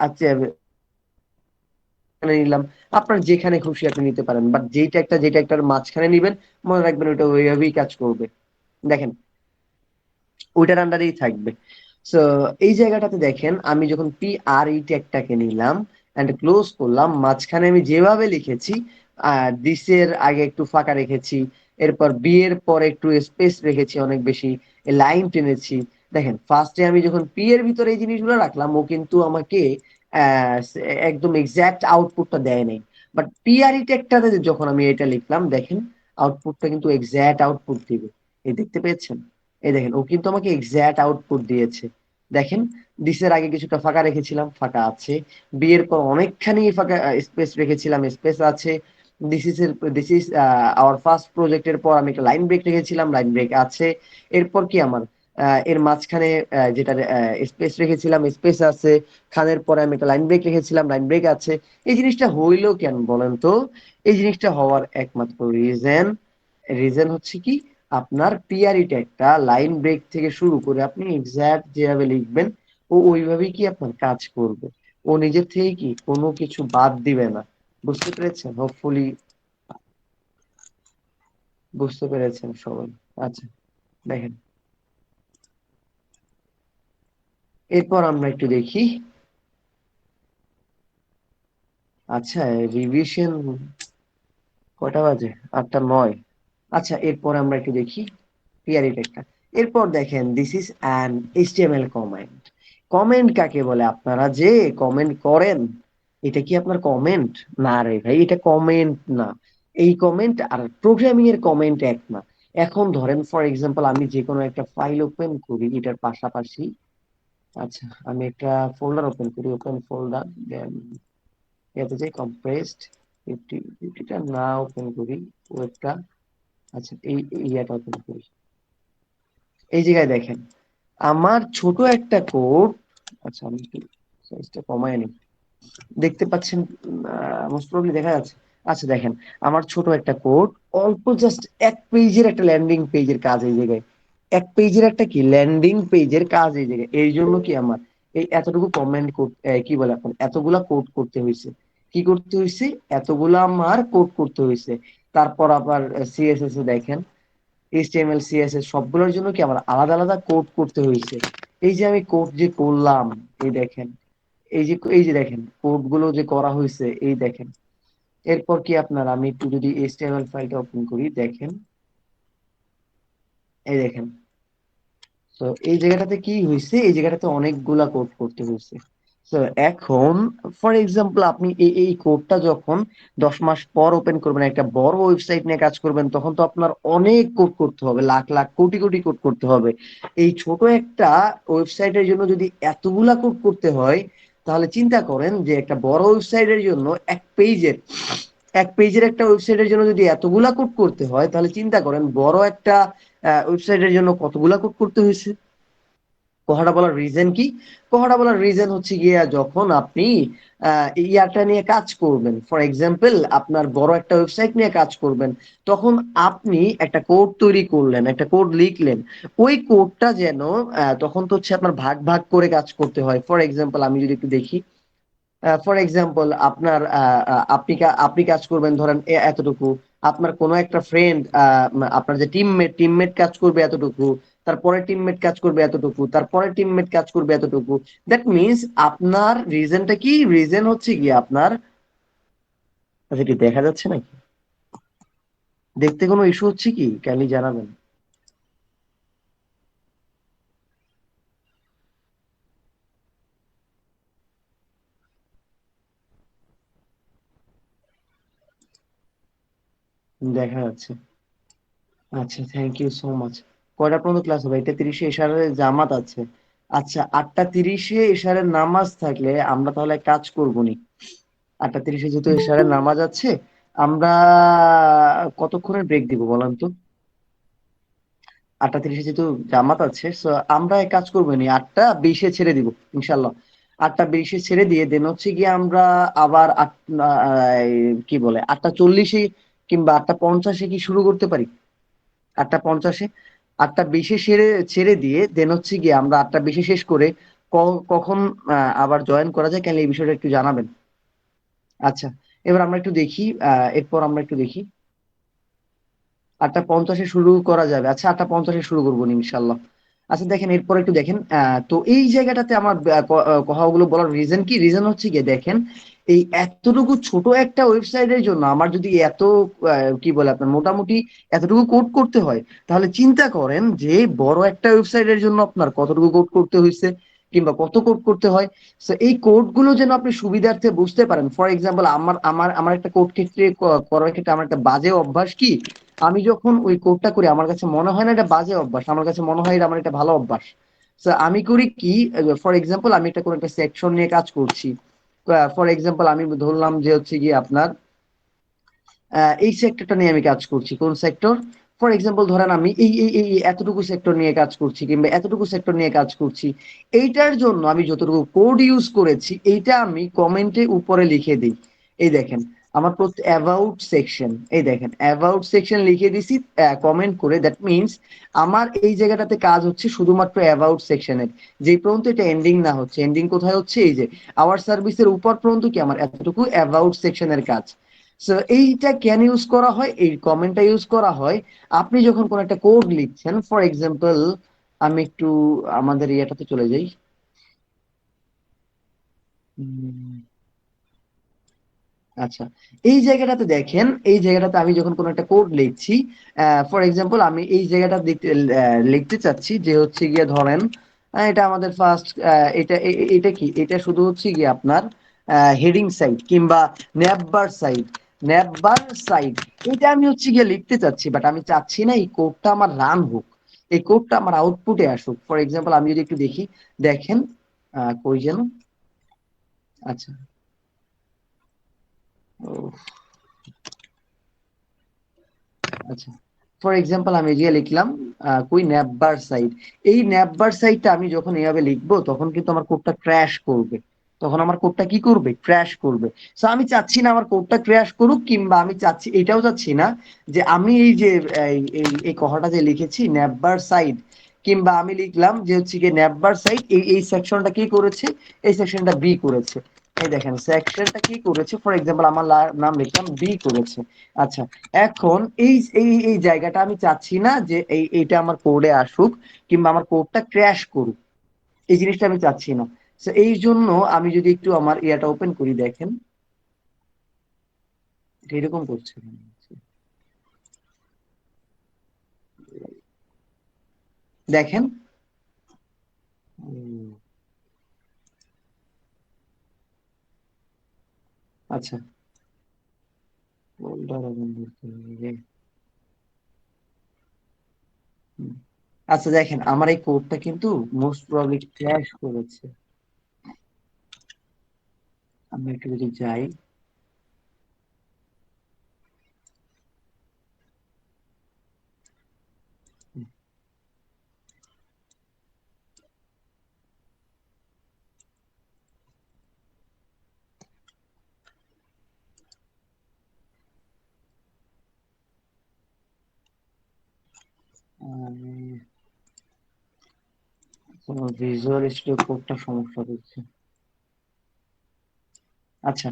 আচ্ছা এখানে নিলাম। আপনার যেখানে খুশি আপনি নিতে পারেন, বাট যেটা একটার মাঝখানে নিবেন মনে রাখবেন ওইটা ওইভাবেই কাজ করবে। দেখেন ওইটার আন্ডারেই থাকবে। সো এই জায়গাটাতে দেখেন আমি যখন পি আর ই ট্যাগটাকে নিলাম এন্ড ক্লোজ করলাম, মাঝখানে আমি যেভাবে লিখেছি, দিস এর আগে একটু ফাঁকা রেখেছি, এরপর বি এর পরে একটু স্পেস রেখেছি অনেক বেশি, লাইন টেনেছি। দেখেন ফার্স্টে আমি যখন পি এর ভিতরে এই জিনিসগুলো রাখলাম ও কিন্তু আমাকে আহ, একদম এক্সাক্ট আউটপুটটা দেয় নাই। বাট পিআরই ট্যাগটাতে যখন আমি এটা লিখলাম দেখেন আউটপুটটা কিন্তু এক্সাক্ট আউটপুট দিবে। এই দেখতে পেয়েছেন? এই দেখেন ও কিন্তু আমাকে এক্সাক্ট আউটপুট দিয়েছে। দেখেন দিসের আগে কিছুটা ফাঁকা রেখেছিলাম, ফাঁকা আছে। বি এর পর অনেকখানি ফাঁকা স্পেস রেখেছিলাম, স্পেস আছে। দিস ইজ আওয়ার ফার্স্ট প্রজেক্টের পর আমি একটা লাইন ব্রেক রেখেছিলাম, লাইন ব্রেক আছে। এরপর কি আমার এর মাঝখানে যেটা স্পেস রেখেছিলাম, স্পেস আছে। খানের পরে আমি একটা লাইন ব্রেক রেখেছিলাম, লাইন ব্রেক আছে। এই জিনিসটা হইলো কেন বলেন তো? এই জিনিসটা হওয়ার একমাত্র রিজন হচ্ছে কি আপনার পিআরই ট্যাগটা লাইন ব্রেক থেকে শুরু করে আপনি এক্সাক্ট যেভাবে লিখবেন ও ওইভাবেই কি আপনার কাজ করবে। ও নিজের থেকে কি কোনো কিছু বাদ দিবে না। বুঝতে পেরেছেন? হোপফুলি বুঝতে পেরেছেন সবাই। আচ্ছা দেখেন, এরপর আমরা একটু দেখি। আচ্ছা রিভিশন কয়টা বাজে? 8টা 9। আচ্ছা এরপর আমরা একটু দেখি পিআরই ট্যাগটা। এরপর দেখেন this is an HTML comment. Comment কাকে বলে? আপনারা যে কমেন্ট করেন, এটা কি আপনার কমেন্ট? না রে ভাই, এটা কমেন্ট না। এই কমেন্ট আর প্রোগ্রামিং এর কমেন্ট এক না। এখন ধরেন ফর এক্সাম্পল আমি যে কোনো একটা ফাইল ওপেন করি এটার পাশাপাশি। আচ্ছা আমি একটা ফোল্ডার ওপেন করি, ওপেন ফোল্ডার, দেন এতে যাই কম্প্রেসড ফিফটিটা না ওপেন করি, ওয়েবটা। আচ্ছা এই ইয়াটা ওপেন করি। এই জায়গায় দেখেন আমার ছোট একটা কোড। আচ্ছা আমি একটু সাইজটা কমায় নিই। দেখতে পাচ্ছেন? মোস্ট প্রবাবলি দেখা যাচ্ছে। আচ্ছা দেখেন আমার ছোট একটা কোড, অল্প জাস্ট এক পেজের একটা ল্যান্ডিং পেজের কাজ এই জায়গায়। এক পেজের একটা কি ল্যান্ডিং পেজের কাজ এই জায়গায়। এই জন্য কি আমার এই এতটুকু কমেন্ট কি বলে এখন এতগুলা কোড করতে হয়েছে। কি করতে হয়েছে? এতগুলা আমার কোড করতে হয়েছে। তারপর আবার সিএসএস এ দেখেন এইচটিএমএল সিএসএস সবগুলোর জন্য কি আমার আলাদা আলাদা কোড করতে হয়েছে। এই যে আমি কোড যে করলাম, এই দেখেন, এই যে দেখেন কোড গুলো যে করা হয়েছে, এই দেখেন। এরপর কি আপনার আমি একটু যদি এইচটিএমএল ফাইলটা ওপেন করি দেখেন, এই দেখেন। তো এই জায়গাটাতে কি হয়েছে? এই জায়গাটাতে অনেকগুলা কোড করতে হয়েছে। তো এখন ফর এক্সাম্পল আপনি এই কোডটা যখন 10 মাস পর ওপেন করবেন, একটা বড় ওয়েবসাইট নিয়ে কাজ করবেন, তখন তো আপনার অনেক কোড করতে হবে, লাখ লাখ কোটি কোটি কোড করতে হবে। এই ছোট একটা ওয়েবসাইটের জন্য যদি এতগুলা কোড করতে হয়, তাহলে চিন্তা করেন যে একটা বড় ওয়েবসাইটের জন্য এক পেজের একটা ওয়েবসাইটের জন্য যদি এতগুলা কোড করতে হয়, তাহলে চিন্তা করেন বড় একটা ওয়েবসাইটের জন্য কতগুলা কোড করতে হয়েছে। কথাটা বলার রিজন কি? কথাটা বলার রিজন হচ্ছে গিয়া যখন আপনি ইয়াটা নিয়ে কাজ করবেন, ফর এক্সাম্পল আপনার বড় একটা ওয়েবসাইট নিয়ে কাজ করবেন, তখন আপনি একটা কোড তৈরি করলেন, একটা কোড লিখলেন। ওই কোডটা যেন তখন তো হচ্ছে আপনার ভাগ ভাগ করে কাজ করতে হয়। ফর এক্সাম্পল আমি যদি একটু দেখি, ফর এক্সাম্পল আপনার আপনি কাজ করবেন ধরেন এতটুকু, আপনার কোনো একটা ফ্রেন্ড আপনার যে টিমমেট কাজ করবে এতটুকু, তারপরে টিমমেট কাজ করবে এতটুকু, তারপরে টিমমেট কাজ করবে এতটুকু। দ্যাট মিনস আপনার রিজনটা কি? রিজন হচ্ছে কি আপনার আচ্ছা, কি দেখা যাচ্ছে নাকি? দেখতে কোনো ইস্যু হচ্ছে কি, কাইন্ডলি জানাবেন। দেখা যাচ্ছে। আচ্ছা, থ্যাংক ইউ সো মাচ। কয়টা পর্যন্ত ক্লাস হবে? 8:30-এ এশারের জামাত আছে। আচ্ছা, 8:30-এ এশারের নামাজ থাকলে আমরা তাহলে এক কাজ করবো নি। 8:30-এ যেহেতু এশারের নামাজ আছে, আমরা কতক্ষণের ব্রেক দিব বলেন তো? 8:30-এ যেহেতু জামাত আছে, সো আমরা এক কাজ করবো নি, 8:20-এ ছেড়ে দিব ইনশাল্লাহ। 8:20-এ ছেড়ে দিয়ে দেন হচ্ছে গিয়ে আমরা আবার কি বলে 8:40-এ কিংবা 8:50-এ কি শুরু করতে পারি? 8:50-এ, 8:20-এ ছেড়ে দিয়ে দেন হচ্ছে গিয়ে আমরা 8:20-এ শেষ করে কখন আবার জয়েন করা যায়, কেন এই বিষয়টা একটু জানাবেন। আচ্ছা, এবার আমরা একটু দেখি, এরপর আমরা একটু দেখি। 8:50-এ শুরু করা যাবে। আচ্ছা, 8:50-এ শুরু করবো ইনশাল্লাহ। আচ্ছা দেখেন, এরপর একটু দেখেন, তো এই জায়গাটাতে আমার কথাগুলো বলার রিজন কি, রিজন হচ্ছে গিয়ে দেখেন, এই এতটুকু ছোট একটা ওয়েবসাইটের জন্য আমার যদি এত কি বলে আপনার মোটামুটি এতটুকু কোড করতে হয়, তাহলে চিন্তা করেন যে বড় একটা ওয়েবসাইটের জন্য আপনার কতটুকু কোড করতে হয়েছে, কিংবা কত কোড করতে হয়। তো এই কোড গুলো যেন আপনি সুবিধার্থে বুঝতে পারেন। ফর এক্সাম্পল, আমার আমার আমার একটা কোড ক্ষেত্রে করার ক্ষেত্রে আমার একটা বাজে অভ্যাস কি, আমি যখন ওই কোডটা করি আমার কাছে মনে হয় না এটা বাজে অভ্যাস, আমার কাছে মনে হয় এটা আমার একটা ভালো অভ্যাস। তো আমি করি কি, ফর এক্সাম্পল আমি একটা কোনো একটা সেকশন নিয়ে কাজ করছি। ফর এক্সাম্পল আমি ধরলাম যে হচ্ছে গিয়ে আপনার এই সেক্টরটা নিয়ে আমি কাজ করছি। কোন সেক্টর? ফর এক্সাম্পল ধরেন আমি এই এতটুকু সেক্টর নিয়ে কাজ করছি, কিংবা এতটুকু সেক্টর নিয়ে কাজ করছি। এইটার জন্য আমি যতটুকু কোড ইউজ করেছি এইটা আমি কমেন্টে উপরে লিখে দিই। এই দেখেন, আমার প্রত্যেক অ্যাবাউট সেকশন, এই দেখেন অ্যাবাউট সেকশন লিখে দিছি কমেন্ট করে। দ্যাট মিনস আমার এই জায়গাটাতে কাজ হচ্ছে শুধুমাত্র অ্যাবাউট সেকশনের। যে পর্যন্ত এটা এন্ডিং না হচ্ছে, এন্ডিং কোথায় হচ্ছে, এই যে আওয়ার সার্ভিসের উপর পর্যন্ত কি আমার এতটুকু অ্যাবাউট সেকশনের কাজ। সো এইটা কেন ইউজ করা হয়, এই কমেন্টটা ইউজ করা হয় আপনি যখন কোন একটা কোড লিখছেন। ফর এক্সাম্পল, আমি একটু আমাদের ইয়েটাতে চলে যাই। উম, আচ্ছা, এই জায়গাটাতে দেখেন, এই জায়গাটাতে আমি যখন কোনো একটা কোড লিখছি, ফর এক্সাম্পল আমি এই জায়গাটা লিখতে চাচ্ছি যে হচ্ছে গিয়ে ধরেন, এটা আমাদের ফার্স্ট, এটা কি, এটা শুধু হচ্ছে গিয়ে আপনার হেডিং সাইট কিংবা ন্যাববার সাইট, ন্যাববার সাইট, এটা আমি হচ্ছে গিয়ে লিখতে চাচ্ছি, বাট আমি চাচ্ছি না এই কোডটা আমার রান হোক, এই কোডটা আমার আউটপুটে আসুক। ফর এক্সাম্পল আমি যদি একটু দেখি, দেখেন কই যেন, আচ্ছা, ও, আচ্ছা, ফর এক্সাম্পল আমি যে লিখলাম কই ন্যাববার সাইট, এই ন্যাববার সাইটটা আমি যখন এইভাবে লিখবো তখন কিন্তু আমার কোডটা ক্র্যাশ করবে, তখন আমার কোডটা কি করবে, ক্র্যাশ করবে। সো আমি চাচ্ছি না আমার কোডটা ক্র্যাশ করুক, কিংবা আমি চাচ্ছি, এটাও চাচ্ছি না যে আমি এই যে এই এই এই কথাটা যে লিখেছি ন্যাববার সাইট, কিংবা আমি লিখলাম যে হচ্ছে কি ন্যাববার সাইট এই এই সেকশনটা কি করেছে, এই সেকশনটা বি করেছে। এই দেখেন সেকশনটা কি করেছে, ফর এক্সাম্পল আমার নাম লিখলাম বি করেছে। আচ্ছা, এখন এই এই এই জায়গাটা আমি চাচ্ছি না যে এইটা আমার কোডে আসুক, কিংবা আমার কোডটা ক্র্যাশ করুক, এই জিনিসটা আমি চাচ্ছি না। তো এই জন্য আমি যদি একটু আমার ইয়াটা ওপেন করি, দেখেন এটা এরকম করছে। দেখেন, উম, আচ্ছা, folder open করতে হবে। হুম। আচ্ছা দেখেন, আমার এই কোডটা কিন্তু মোস্ট প্রবাবলি ক্র্যাশ করেছে। আমি একটু যদি যাই, ভিজুয়াল স্টুডিও কোডটা সমস্যা করছে। আচ্ছা,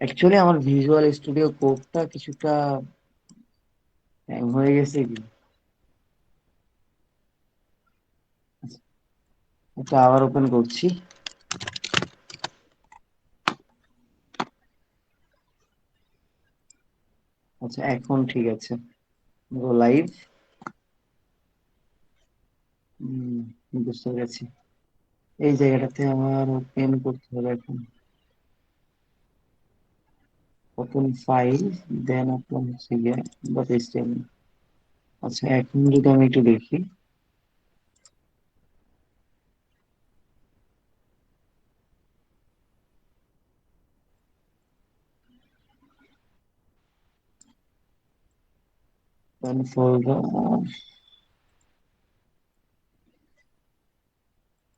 অ্যাকচুয়ালি আমার ভিজুয়াল স্টুডিও কোডটা কিছুটা হ্যাং হয়ে গেছে কি। আচ্ছা, এটা আবার ওপেন করছি। আচ্ছা, এখন ঠিক আছে, গো লাইভ। বুঝতে পেরেছি। এই জায়গাটাতে আমার ওপেন করতে হবে এখন। ওপেন ফাইল, দেন আপনার হচ্ছে গিয়ে ডট এইচটিএমএল। আচ্ছা, এখন যদি আমি একটু দেখি, দেন ফোল্ডার।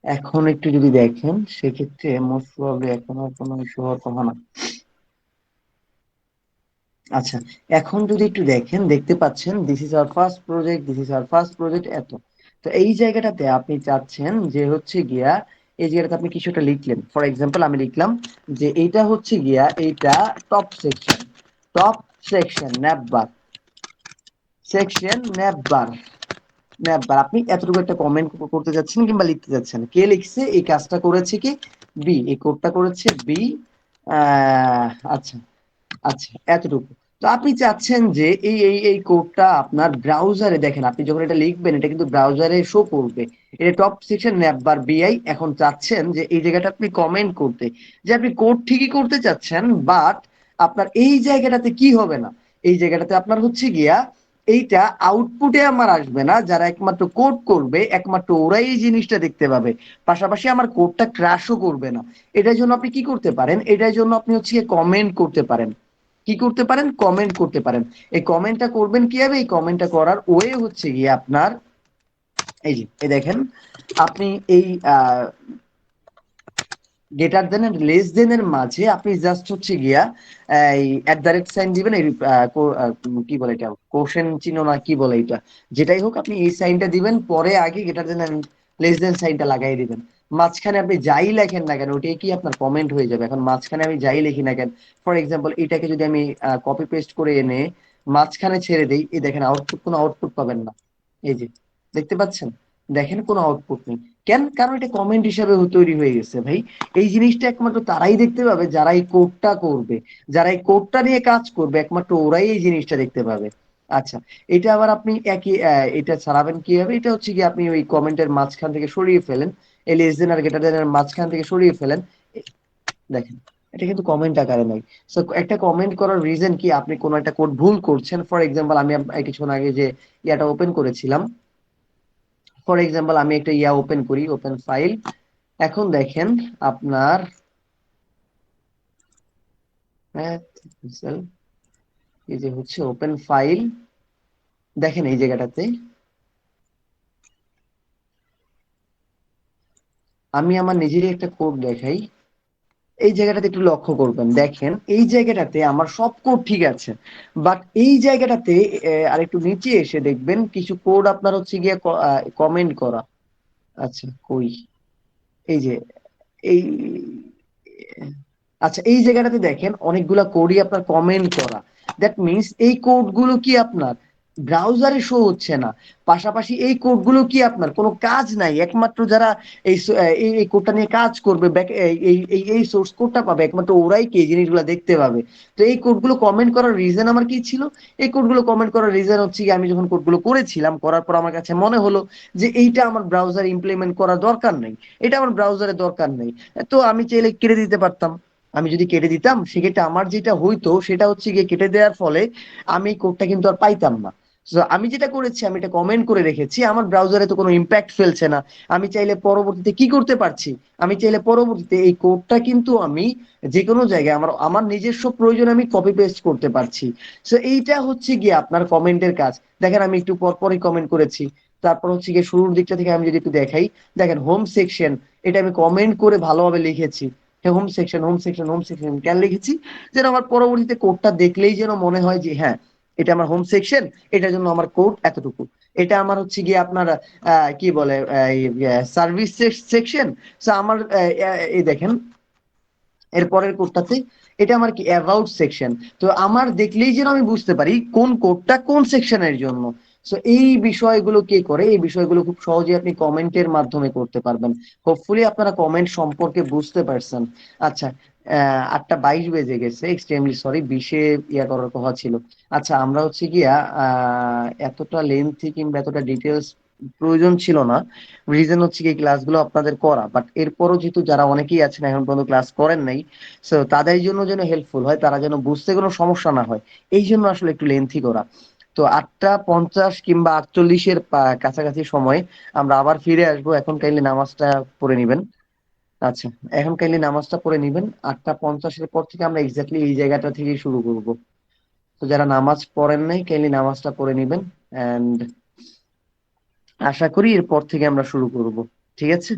এখন একটু যদি দেখেন সেক্ষেত্রে মোস্ট প্রবাবলি এখন আর কোনো ইস্যু হওয়ার কথা না। আচ্ছা, এখন যদি একটু দেখেন দেখতে পাচ্ছেন this is our first project, this is our first project, এত। তো এই জায়গাটাতে আপনি চাচ্ছেন যে হচ্ছে গিয়া, এই জায়গাটাতে আপনি কিছু একটা লিখলেন, ফর এক্সাম্পল আমি লিখলাম যে এইটা হচ্ছে গিয়া, এইটা top section, top section ন্যাপবার, section ন্যাপবার, ন্যাপবার। আপনি এতটুকু একটা কমেন্ট করতে যাচ্ছেন কিংবা লিখতে যাচ্ছেন, কে লিখছে এই কাজটা করেছে কি, বি, এই কোডটা করেছে বি। আচ্ছা, আচ্ছা, এতটুকু। তো আপনি চাচ্ছেন যে এই কোডটা আপনার ব্রাউজারে দেখেন, আপনি যখন এটা লিখবেন এটা কিন্তু ব্রাউজারে শো করবে, এটা টপ সেকশন ন্যাপবার বিআই। এখন চাচ্ছেন যে এই জায়গাটা আপনি কমেন্ট করতে, যে আপনি কোড ঠিকই করতে চাচ্ছেন, বাট আপনার এই জায়গাটাতে কি হবে না, এই জায়গাটাতে আপনার হচ্ছে গিয়া এইটা আউটপুটে আমার আসবে না, যারা একমাত্র কোড করবে একমাত্র ওরাই এই জিনিসটা দেখতে পাবে, পাশাপাশি আমার কোডটা ক্র্যাশও করবে না। এটার জন্য আপনি কি করতে পারেন, এটার জন্য আপনি হচ্ছে কমেন্ট করতে পারেন। কি করতে পারেন, কমেন্ট করতে পারেন। এই কমেন্টটা করবেন কিভাবে, এই কমেন্টটা করার ওয়ে হচ্ছে গিয়ে আপনার এই যে এই দেখেন, আপনি এই greater than and less than এর মাঝে আপনি জাস্ট হচ্ছে গিয়া এই এট দ্য রেট সাইন দিবেন, এই কি বলে এটা, কোশ্চেন চিহ্ন না কি বলে এটা, যেটাই হোক আপনি এই সাইনটা দিবেন, পরে আগে greater than and less than সাইনটা লাগাই দিবেন। মাঝখানে আপনি যাই লেখেন না কেন ওটাই কি আপনার কমেন্ট হয়ে যাবে। এখন মাঝখানে আমি যাই লিখি না কেন, ফর এক্সাম্পল এটাকে যদি আমি কপি পেস্ট করে এনে মাঝখানে ছেড়ে দিই, এই দেখেন আউটপুট, কোনো আউটপুট পাবেন না। এই যে দেখতে পাচ্ছেন, দেখেন কোনো আউটপুট নেই। কেন? কারণ এটা কমেন্ট হিসাবে তৈরি হয়ে গেছে ভাই। এই জিনিসটা একমাত্র তারাই দেখতে পাবে যারা এই কোডটা করবে, যারা এই কোডটা নিয়ে কাজ করবে, একমাত্র ওরাই এই জিনিসটা দেখতে পাবে। আচ্ছা, এটা আবার আপনি একই এটা ছাড়াবেন কিভাবে, এটা হচ্ছে কি আপনি ওই কমেন্টের মাঝখান থেকে সরিয়ে ফেলেন, এই লেস দেন আর গ্রেটার দেন এর মাঝখান থেকে সরিয়ে ফেলেন। দেখেন, এটা কিন্তু কমেন্ট আকারে নাই। সো একটা কমেন্ট করার রিজন কি, আপনি কোনো একটা কোড ভুল করছেন, ফর এক্সাম্পল আমি কিছুক্ষণ আগে যে ইয়াটা ওপেন করেছিলাম, ফর এক্সাম্পল আমি একটা ইয়া ওপেন করি, ওপেন ফাইল। এখন দেখেন আপনার এই যে হচ্ছে ওপেন ফাইল, দেখেন এই জায়গাটাতে আমি আমার নিজেরই একটা কোড দেখাই। এই জায়গাটাতে একটু লক্ষ্য করবেন, দেখেন এই জায়গাটাতে আমার সব কোড ঠিক আছে, বাট এই জায়গাটাতে আরেকটু নিচে এসে দেখবেন কিছু কোড আপনার হচ্ছে গিয়ে কমেন্ট করা। আচ্ছা, কই, এই যে এই, আচ্ছা এই জায়গাটাতে দেখেন অনেকগুলা কোডই আপনার কমেন্ট করা। দ্যাট মিনস এই কোডগুলো কি আপনার ব্রাউজারে শো হচ্ছে না, পাশাপাশি এই কোডগুলো কি আপনার কোনো কাজ নাই, একমাত্র যারা এই কোডটা নিয়ে কাজ করবে, এই সোর্স কোডটা পাবে, একমাত্র ওরাই কি এই জিনিসগুলো দেখতে পাবে। তো এই কোডগুলো কমেন্ট করার রিজন আমার কি ছিল, এই কোডগুলো কমেন্ট করার রিজন হচ্ছে কি, আমি যখন কোডগুলো করেছিলাম, করার পর আমার কাছে মনে হলো যে এইটা আমার ব্রাউজারে ইমপ্লিমেন্ট করা দরকার নেই, এটা আমার ব্রাউজারে দরকার নেই। তো আমি চাইলে কেটে দিতে পারতাম। আমি যদি কেটে দিতাম সেক্ষেত্রে আমার যেটা হইতো সেটা হচ্ছে গিয়ে, কেটে দেওয়ার ফলে আমি কোডটা কিন্তু আর পাইতাম না। So, আমি যেটা করেছি আমি এটা কমেন্ট করে রেখেছি, আমার ব্রাউজারে তো কোনো ইম্প্যাক্ট ফেলছে না। আমি চাইলে পরবর্তীতে কি করতে পারছি, আমি চাইলে পরবর্তীতে এই কোডটা কিন্তু আমি যে কোনো জায়গায় আমার আমার নিজস্ব প্রয়োজনে আমি কপি পেস্ট করতে পারছি। সো এইটা হচ্ছে গিয়ে আপনার কমেন্টের কাজ। দেখেন আমি একটু পর পরই কমেন্ট করেছি। তারপর হচ্ছে গিয়ে শুরুর দিকটা থেকে আমি যদি একটু দেখাই, দেখেন হোম সেকশন, এটা আমি কমেন্ট করে ভালোভাবে লিখেছি। Home section, home section, home section কেন লিখেছি, যেন আমার পরবর্তীতে কোডটা দেখলেই যেন মনে হয় যে হ্যাঁ, এটা আমার হোম সেকশন, এটার জন্য আমার কোড এতটুকু। এটা আমার হচ্ছে গিয়ে আপনার কি বলে সার্ভিস সেকশন। আমার এই দেখেন এর পরের কোডটাতে, এটা আমার কি অ্যাবাউট সেকশন। তো আমার দেখলেই যেন আমি বুঝতে পারি কোন কোডটা কোন সেকশনের জন্য। সো এই বিষয়গুলো কে করে, এই বিষয়গুলো খুব সহজে আপনি কমেন্টের মাধ্যমে করতে পারবেন। হোপফুলি আপনারা কমেন্ট সম্পর্কে বুঝতে পারছেন। আচ্ছা, 8টা 22 বেজে গেছে, এক্সট্রিমলি সরি, 20-এ ইয়া করার কথা ছিল। আচ্ছা, আমরা হচ্ছে গিয়া এতটা লেন্থি কিংবা এতটা ডিটেলস প্রয়োজন ছিল না। রিজন হচ্ছে কি, ক্লাসগুলো আপনাদের করা, বাট এরপরও যেহেতু যারা অনেকেই আছেন এখন পর্যন্ত ক্লাস করেন নাই, সো তাদের জন্য যেন হেল্পফুল হয়, তারা যেন বুঝতে কোনো সমস্যা না হয়, এই জন্য আসলে একটু লেন্থি করা। তো 8টা 50 কিংবা 48-এর কাছাকাছি সময় আমরা আবার ফিরে আসবো। এখন কাইন্ডলি নামাজটা পড়ে নিবেন। আচ্ছা, এখন কাইন্ডলি নামাজটা পড়ে নিবেন। 8টা 50-এর পর থেকে আমরা এক্স্যাক্টলি এই জায়গাটা থেকে শুরু করব। তো যারা নামাজ পড়েন নাই, কাইন্ডলি নামাজটা পড়ে নিবেন। এন্ড আশা করি এরপর থেকে আমরা শুরু করব। ঠিক আছে?